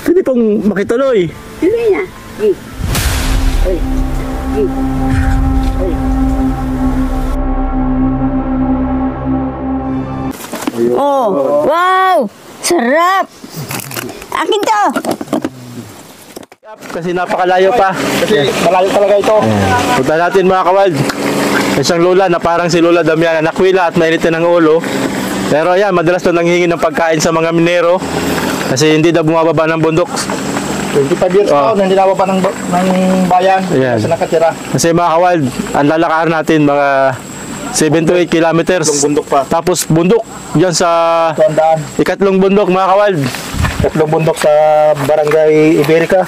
Pwede pong makituloy. Tuloy na. Gi. Uy. Gi. Uy. Oh, wow! Sarap! Akin to! Kasi napakalayo pa. Kasi malayo talaga ito. Punta natin mga kawild. Isang lola na parang si Lola Damiana, nakwila at mainit ng ulo. Pero yan, madalas na nanghihingi ng pagkain sa mga minero. Kasi hindi na bumababa ng bundok. 25 years pa, hindi na pa ng bayan. Ayan. Kasi nakatira. Kasi mga kawild, ang lalakaran natin mga 7 to 8 kilometers. Bundok pa. Tapos bundok, dyan sa Tuandaan. ikatlong bundok mga kawild. Tatlong bundok sa Barangay Iberica.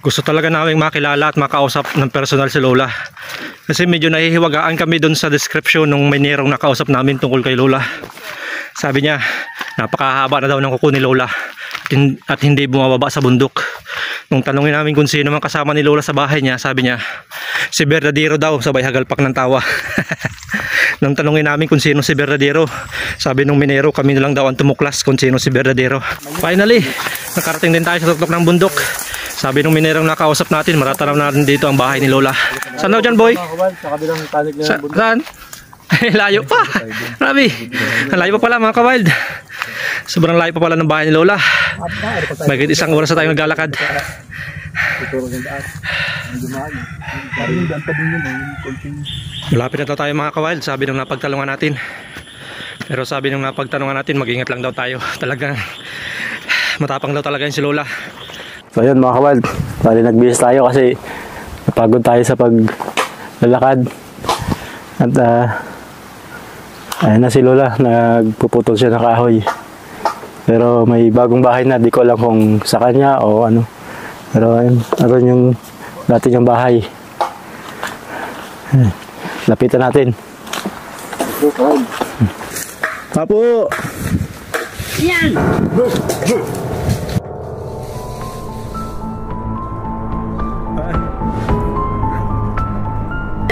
Gusto talaga namin makilala at makausap ng personal si Lola. Kasi medyo nahihiwagaan kami doon sa description ng minerong nakausap namin tungkol kay Lola. Sabi niya, napakahaba na daw ng kuko ni Lola at hindi bumababa sa bundok. Nung tanungin namin kung sino man kasama ni Lola sa bahay niya, sabi niya, si Bernadero daw, sabay hagalpak ng tawa. Nung tanungin namin kung sino si Bernadero, sabi nung minero, kami na lang daw ang tumuklas kung sino si Bernadero. Finally, nakarating din tayo sa tuktok ng bundok. Sabi nung minerong nakausap natin, maratanaw natin dito ang bahay ni Lola. Saan daw dyan, boy? Sa kabilang tanig na bundok. Saan? Layo pa. Grabe. Layo pa pala mga kawild. Sobrang layo pa pala ng bahay ni Lola. May isang oras na tayo naglalakad. Malapit na daw tayo mga kawild. Sabi nung napagtalungan natin. Pero sabi nung napagtanungan natin, mag-ingat lang daw tayo. Talagang matapang daw talaga yun si Lola. So yun mga kawild, bali nagbihis tayo kasi napagod tayo sa paglalakad. At ayun na si Lola, nagpuputol siya ng kahoy. Pero may bagong bahay na, di ko alam kung sa kanya o ano. Pero ayun, aron yung dati niyang bahay. Lapitan natin. Papo! Yan!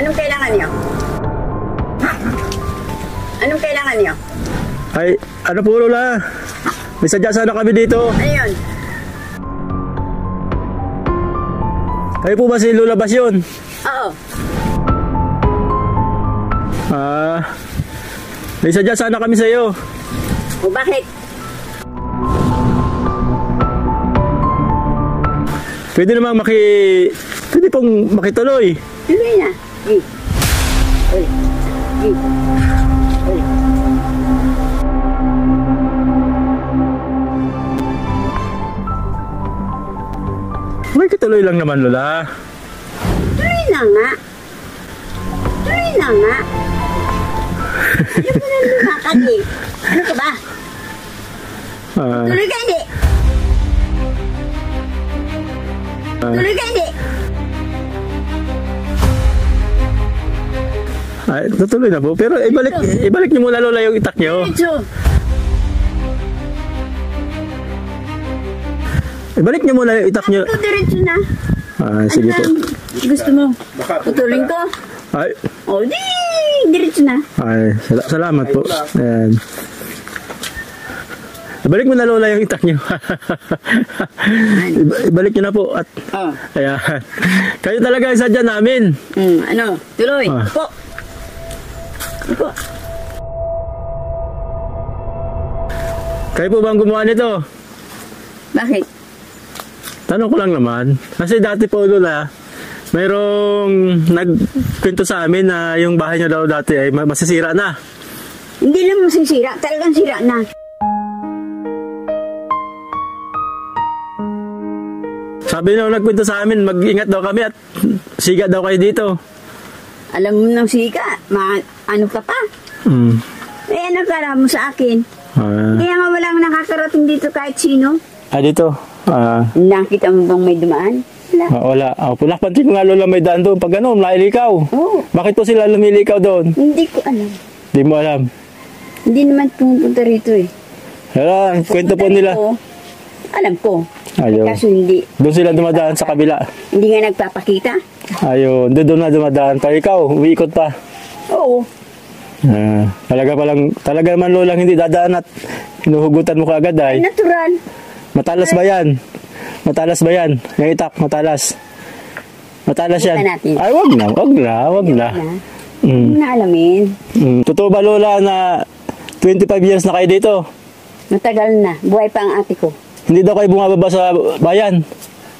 Anong kailangan niyo? Anong kailangan niyo? Ay, ano po Lola? May sadya sana kami dito. Ano yun? Kayo po ba si Lola Basyon? Oo. May sadya sana kami sa iyo. O bakit? Pwede namang pwede pong makituloy. Tuloy na. Gi. Uy. Gi. Uy. Makituloy lang naman Lola. Tuloy na nga. Tuloy na nga. Ano ba nang lumakad eh? Ano ka ba? Tuloy ka hindi. Tuloy ka hindi. Ay, tutuloy na po. Pero ibalik niyo muna Lola yung itak niyo. Diretso. Ibalik niyo muna yung itak niyo. Ito diretso na. Sige po. Gusto mo? Tutulin ko? Ay, O di, diretso na. ay salamat po. Ayan. Ibalik mo na Lola yung itak niyo. Ibalik niyo na po at Oh. ayan. Kayo talaga ang sadya namin. Ano? Tuloy. Ah. Po. Po. Kayo po bang gumawa nito? Bakit? Tanong ko lang naman. Kasi dati po Lola, mayroong nagkwento sa amin na yung bahay niyo daw dati ay masisira na. Hindi lang masisira. Talagang sira na. Sabi nung nagkwento sa amin, mag-ingat daw kami at siga daw kayo dito. Alam mo ng sika. Ano ka pa? Eh, ano kala mo sa akin? Kaya nga walang nakakarating dito kahit sino. Dito. Nakita mo bang may dumaan? Wala. Wala. Napansin ko nga Lola may daan doon. Pag ano, nailikaw. Oo. Bakit po sila lumilikaw doon? Hindi ko alam. Di mo alam. Hindi naman pumupunta rito eh. Wala, kwento po nila. Ko, alam ko. Ayaw. Kaso hindi. Doon sila dumadaan sa kabila. Hindi nga nagpapakita. Ayun, doon na dumadaan. Pero ikaw, umiikot pa. Oo. Talaga naman Lola hindi dadaan at hinuhugutan mo kaagad ay. Natural. Matalas ba yan? Matalas ba yan? Yung itak, matalas. Matalas yan. Bukan natin. Ay, wag na. Hindi na alamin. Totoo ba, Lola, na 25 years na kayo dito? Matagal na. Buhay pa ang ate ko. Hindi daw kayo bumababa sa bayan.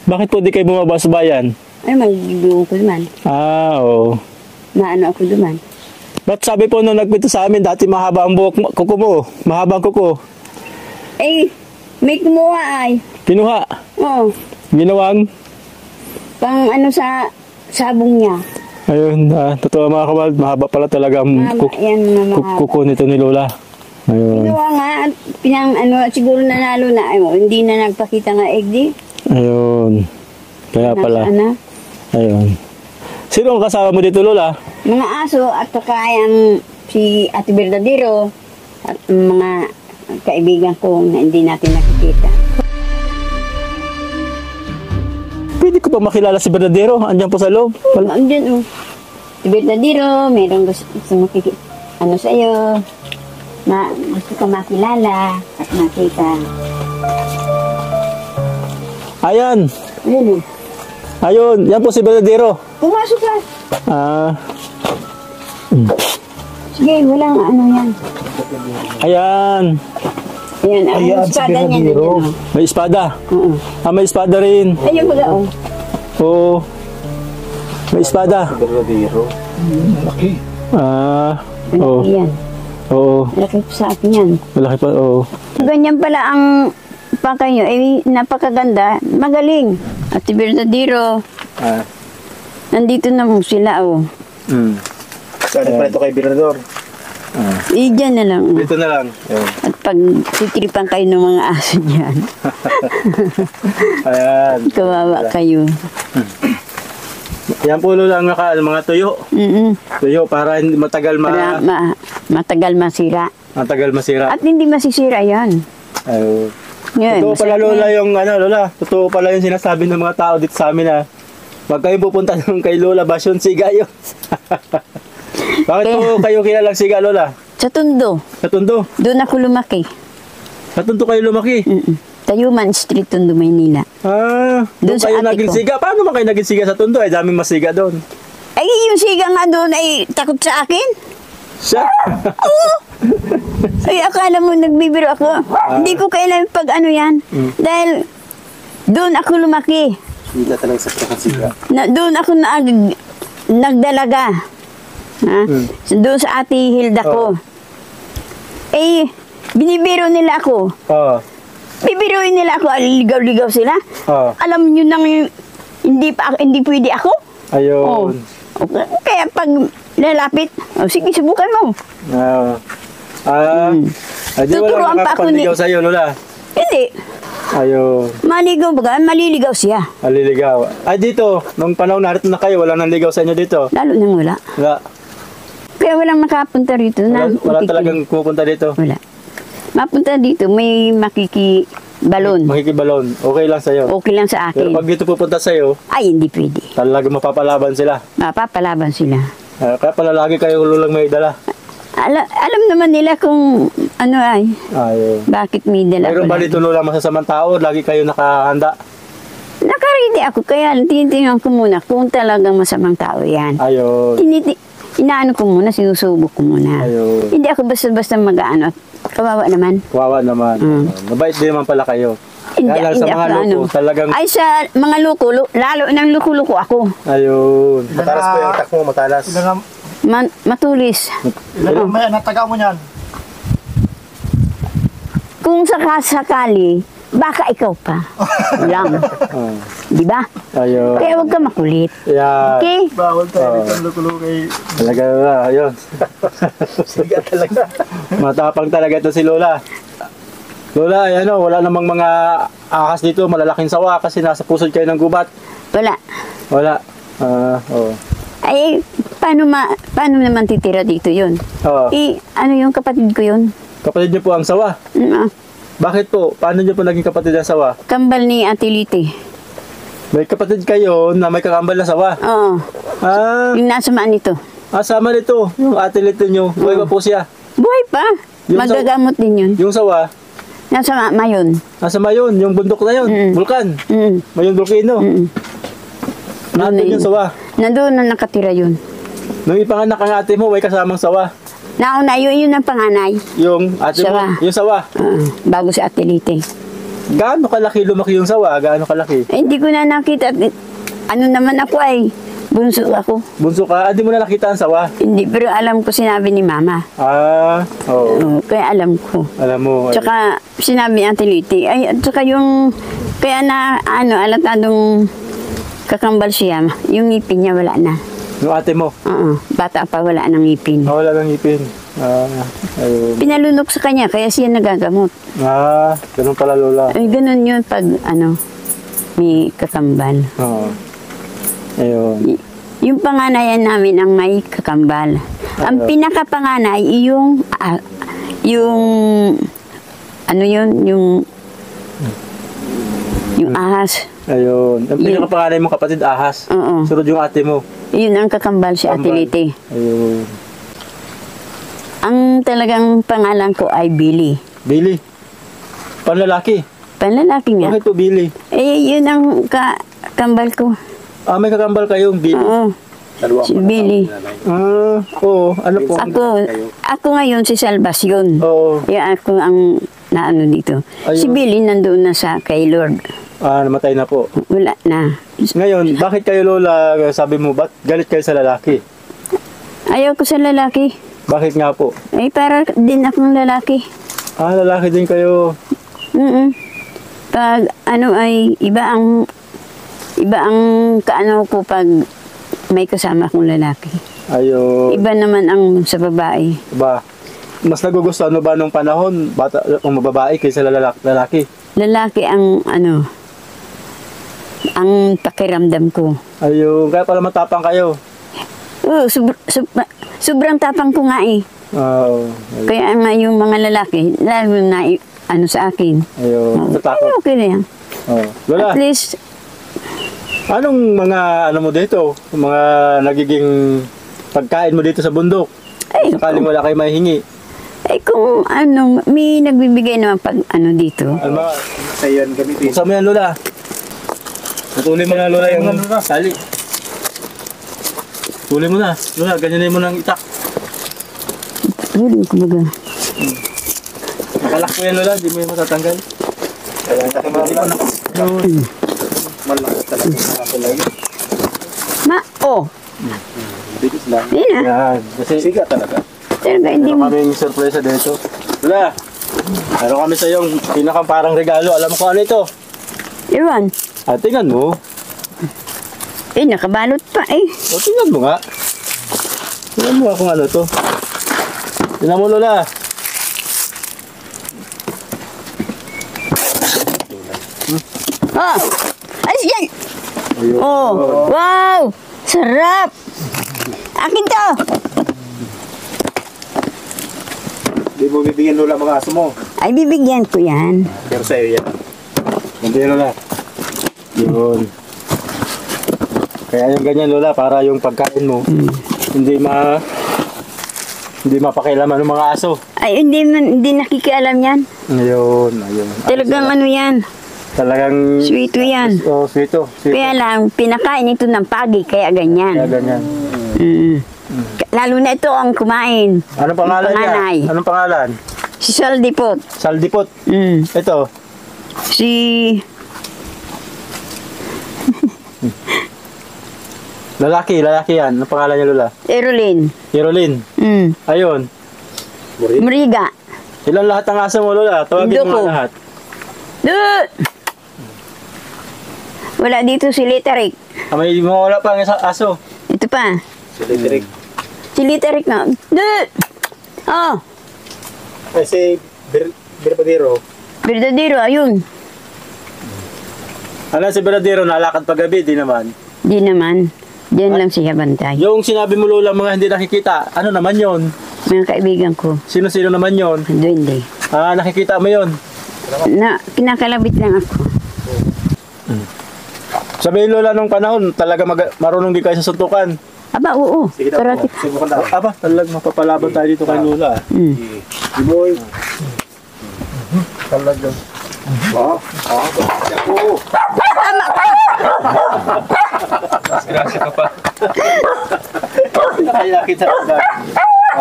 Bakit po di kayo bumababa sa bayan? Ay, mag-ibuong ko naman. Oo. Maano ako naman. Ba't sabi po nung nagpito sa amin, dati mahaba ang buhok kuko mo. Mahaba ang kuko. Eh, may kumuha ay. Kinuha. Oo. Ginawang. Pang ano sa sabong niya. Ayun, totoo mga kabal, mahaba pala talaga ang Mahaba, yan na mahaba. kuko nito ni Lola. Ayun. Ginawa nga, at pinang ano, siguro nanalo na, ay, hindi na nagpakita nga egg di. Ayun. Kaya pala. Ano, Ayun. Sino ang kasama mo dito, Lola? mga aso at saka yung si Ate Verdadero at mga kaibigan ko na hindi natin nakikita. Pwede ko pa makilala si Bernadero. Andiyan po sa loob. Andyan oh. Si Verdadero, mayroong gusto makikita. Ano sa'yo? Gusto ka makilala at makita. Ayan. Ayun eh. Ayun. Yan po si Bernadero. Pumasok ka. Sige, walang ano yan. Ayan. Ayan, ang Ayan, si espada niya Verdadero. na dyan. May espada. Oo. May espada rin. Ayun pala oh. Oo. May espada. Verdadero. Laki. Oo. Malaki yan. Oo. Malaki po sa akin yan. Malaki pa. Oo. Ganyan pala ang pakay nyo. Eh, napakaganda. Magaling. At si Verdadero, nandito na mo sila oh. Saan pala ito kay Birador? Eh, dyan na lang. Dito na lang. Ayun. At pag titripan kayo ng mga aso dyan, Ayan. kawawa kayo. Yan po Lola ang mga tuyo. Tuyo para hindi matagal Para matagal masira. matagal masira. At hindi masisira yan. Ayun. Yan, Totoo pala masarap Lola na. yung Lola. Totoo pala yung sinasabi ng mga tao dito sa amin na pag kayo pupunta nung kay Lola Basyon Siga yun. Bakit po kayo kilalang Siga Lola? Sa Tondo, Sa Tondo? doon ako lumaki. Sa Tondo kayo lumaki? Tayuman Street, Tondo, Maynila. Doon Doon sa kayo ate naging ko. siga. Paano man kayo naging siga sa Tondo? Ay daming masiga doon. Ay, yung siga nga doon ay takot sa akin. Siya? Ay, akala mo nagbibiro ako. Hindi ko kailan pag ano yan. Dahil doon ako lumaki. Hindi talagang sa siga. Doon ako nagdalaga. Ha? Doon sa Ate Hilda ko. Eh, binibiro nila ako. Oo. Bibiruin nila ako, ligaw-ligaw sila. Oo. Alam nyo nang hindi pwede ako. Ayun. Okay. Kaya pag lalapit, sige, subukan mo. Ay, di wala Tuturuan pa ako nakakapanligaw sa'yo, Lola. Hindi. Ayun. Maligaw ba? Maliligaw siya. Aliligaw. Ay, dito. Nung panahon narito na kayo, wala nang ligaw sa inyo dito. Lalo nang wala. Wala. Kaya walang makapunta rito. Wala talagang pupunta dito. Wala. Mapunta dito, may makikibalon. Makikibalon. Okay lang sa'yo. Okay lang sa Pero akin. pag dito pupunta sa'yo, Ay, hindi pwede. talagang mapapalaban sila. Mapapalaban sila. Kaya pala lagi kayo lulang may dala. Alam naman nila kung ano ay, Ayun. bakit may dala Mayroon ko ba lang. dito Lola masasamang tao? Lagi kayo nakahanda. Nakaredy ako, kaya tinitingnan ko muna kung talagang masamang tao yan. Ayun. Inaano ko muna, sinusubok ko muna. Ayun. Hindi ako basta-basta mag-ano. Kawawa naman. Kawawa naman. Mabait din naman pala kayo. Hindi, Kaya lang sa hindi mga ako loko, talagang... Ay, sa mga loko, lalo ng loko-loko ako. Ayun. Matalas po yung tak mo, matalas. Matulis. Ilan may nataga mo niyan? Kung sakasakali, baka ikaw pa. Lang. Di ba? Ayun. Kaya huwag ka makulit. Yeah. Okay? Bawal tayo ng lukulo kay Talaga na, ayun. siga talaga. Matapang talaga ito si Lola. Lola, ay wala namang mga ahas dito, malalaking sawa kasi nasa pusod kayo ng gubat. Wala. Wala. Oo. Ay, paano naman titira dito yun? Oo. Ano yung kapatid ko yun? Kapatid niyo po ang sawa. Bakit po? Paano niyo po naging kapatid ang sawa? Kambal ni Atilite. May kapatid kayo na may kakambal na sawa. Oo. Yung nasa maan nito. Sama nito. Yung ate nito niyo. Buhay pa po siya. Buhay pa. Yung Magagamot din yun. Yung sawa, Nasa Mayon. Nasa Mayon, yung bundok na yun. Mm. Vulkan. Mm. Mayon Volcano. Mm. Nandun yung sawa. Nandoon na nakatira yun. Nung ipanganak ang ate mo, may kasamang sawa. Nauna, yun ang panganay. Yung ate Sawa. mo, yung sawa. Bago sa Atelite. Gaano kalaki lumaki yung sawa? Gaano kalaki? Eh, hindi ko na nakita. Ano naman ako ay, bunso ako. Bunso ka, hindi mo na nakita ang sawa. Hindi, pero alam ko sinabi ni Mama. Ah, oo. Kaya alam ko. Alam mo. Tsaka sinabi ni Atelite, ay, at saka yung, kaya na, alatadong kakambal siya, yung ngipin niya wala na. Yung ate mo. Bata pa wala ng ngipin. Wala ng ngipin. Ayun. Pinalunok sa kanya, kaya siya nagagamot. Ganun pala lola. Ay, ganun yun pag, may kakambal. Oo. Ayun. Yung panganayan namin ang may kakambal. Ang pinakapanganay, yung ahas. Ayun. Ang pinakapanganay mong kapatid, ahas. Oo. Sunod yung ate mo. Yun ang kakambal si Atelite. Ayun. Ang talagang pangalan ko ay Billy. Billy. Panlalaki. Panlalaki nga. Bakit po Billy? Eh, yun ang kakambal ko. May kakambal kayong Billy. Oo. Si Billy. Oo. Ano po? Ako ngayon si Salvacion. Oo. Kaya ako ang naano dito. Ayun. Si Billy nandoon na sa kay Lord. Namatay na po. Wala na. Ngayon, bakit kayo lola, sabi mo, ba't galit kayo sa lalaki? Ayaw ko sa lalaki. Bakit nga po? Ay, para din akong lalaki. Lalaki din kayo. Pag ay iba ang kaano ko pag may kasama akong lalaki. Ayun. Iba naman ang sa babae. Ba, mas nagugustuhan mo ba nung panahon, ang babae kaysa lalaki? Lalaki ang ang pakiramdam ko. Ayun, kaya pala matapang kayo. Oo, sobrang tapang ko nga eh. Ayun. Kaya nga yung mga lalaki, lalo na sa akin. Ayun, natakot. Okay na yan. Lola, At least, anong mga mo dito? Mga nagiging pagkain mo dito sa bundok? ay, Sakaling wala kayo mahihingi. kung may nagbibigay naman pag dito. Ano ba? Sa'yo yan gamitin. Buksan mo yan, Lola. Patuloy mo na, Lola, yung tali. Tuloy mo na. Lola, ganyan mo ng itak. Huling ko baga. Nakalak mo yan, Lola. Di mo yung matatanggal. Kaya ang takimali ko na. Malakas talaga. Nakapalagi. Bilis lang. Yun na. Yan. Kasi Siga talaga. Talaga, hindi meron mo. kaming surpresa dito. Lola, meron kami sa yung pinakang parang regalo. Alam mo kung ano ito? Iwan. Tingnan mo. Nakabalot pa eh. Tingnan mo nga. Tingnan mo nga kung ano to. Tingnan mo, Lola. Alis yan! Wow! Sarap! Akin to! Hindi mo bibigyan Lola mga aso mo. Ay, bibigyan ko yan. Pero sa'yo yan. Hindi, Lola. Yun. Kaya yung ganyan, Lola, para yung pagkain mo, hindi mapakialaman ng mga aso. Ay, hindi nakikialam yan. Ayun. Talagang yan. Talagang... Sweeto yan. Sweeto. Kaya lang, pinakain ito ng pagi, kaya ganyan. Kaya ganyan. Lalo na ito ang kumain. Anong pangalan niya? Panganay. Anong pangalan? Si Saldipot. Saldipot. Ito. Si... Lalaki yan. Anong pangalan niya, Lola? Erolin. Yerolin. Ayun. Muriga. Ilan lahat ng aso mo, Lola? Tawagin mo Duko. nga lahat. Wala dito si Literik. May mawala pa ang aso. Ito pa. Silik-silik. Si Literik na. Ay, si Birpadero. Verdadero, ayun. Ano si Beradero, nalakad paggabi? Di naman. Di naman. Diyan lang siya bantay. Yung sinabi mo, Lola, mga hindi nakikita, ano naman yon? Mga kaibigan ko. Sino-sino naman yon? Duwende. Nakikita mo yon? Kinakalabit lang ako. Sabihin, Lola, nung panahon, talaga marunong din kayo sa suntukan. Aba, oo. Sige na Karate. po. Subukan na. Aba, talagang mapapalaban tayo dito kay Lola. Si Boy. Talagang. Grasya ka pa. Kaya kita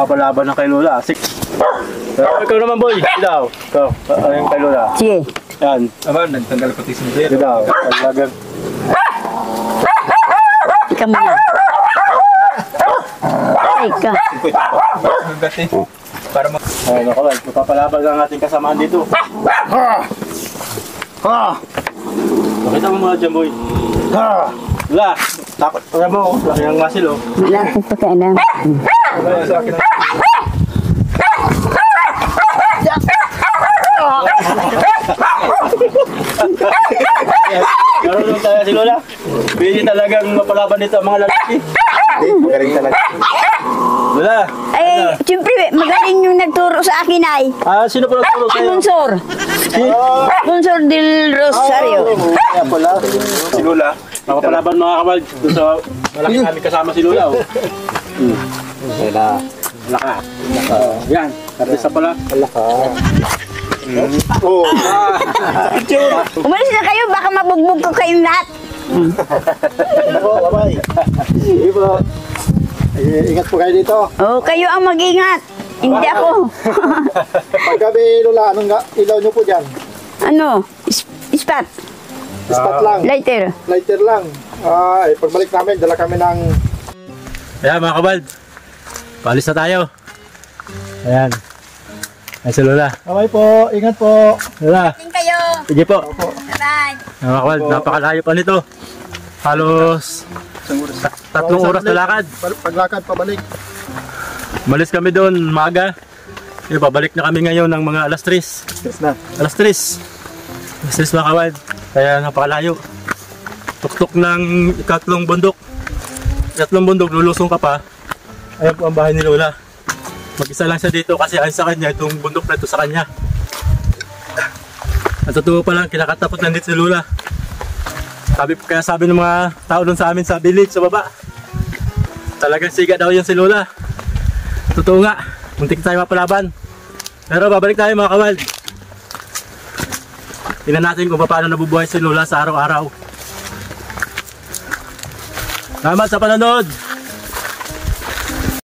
palaban ng kay Lola. Asik. Ikaw naman boy. Ilaw. Ikaw. Ayun kay Lola. Sige. Yan. Aba, nagtanggal pati si Miguel. Ilaw. Talagang. Ika muna. Ay ka. Hanggat eh. Para mag... Ayun ako. Magpapalaban ang ating kasamaan dito. Pakita mo mga dyan boy. Lola. Takot. Pakita mo. Laki ng masil oh. Wala akong pagkailan. Sa akin ang... Marunong talaga si Lola. Pwede talagang mapalaban dito ang mga lalaki. Magaling talaga. Lola. Ay, siyempre, magaling yung nagturo sa akin ay. Sino po nagturo sa'yo? Sponsor. Sponsor del Rosario. Kaya pala. Si Lola. Makapalaban mga kabal. Doon sa malaki namin kasama si Lola. Laka. Yan. Kartisa pala. Laka. Umalis na kayo, baka mabugbog ko kayong lahat. Bye-bye. Sige po. Ingat po kayo dito. Oh, kayo ang mag-ingat. Hindi ako. Paggabi, Lola, anong ilaw nyo po dyan? Ano? Ispat. Spot lang. Lighter. Lighter lang. Pagbalik namin, dala kami ng... Ayan mga kabal. Paalis na tayo. Ayan. Ay si Lola. Bye po. Ingat po. Lola. Tingin kayo. Sige po. Bye-bye. Ayan mga kabal. Napakalayo pa nito. Halos 3 oras na lakad. Paglakad, pabalik. Malis kami doon maaga. Pabalik na kami ngayon ng mga alas 3. Yes na. Alas 3. Alas 3 mga kabal. Kaya napakalayo. Tuktok ng ikatlong bundok. Ikatlong bundok, lulusong ka pa. Ayan po ang bahay ni Lola. Mag-isa lang siya dito kasi ayon sa kanya, itong bundok na ito sa kanya. At totoo pa lang, kinakatakot lang dito si Lola. Kaya sabi ng mga tao doon sa amin sa village, sa baba, talagang siga daw yan si Lola. Totoo nga, muntik tayo mapalaban. Pero babalik tayo mga kawal. Tingnan natin kung paano nabubuhay si Lola sa araw-araw. Salamat sa panonood!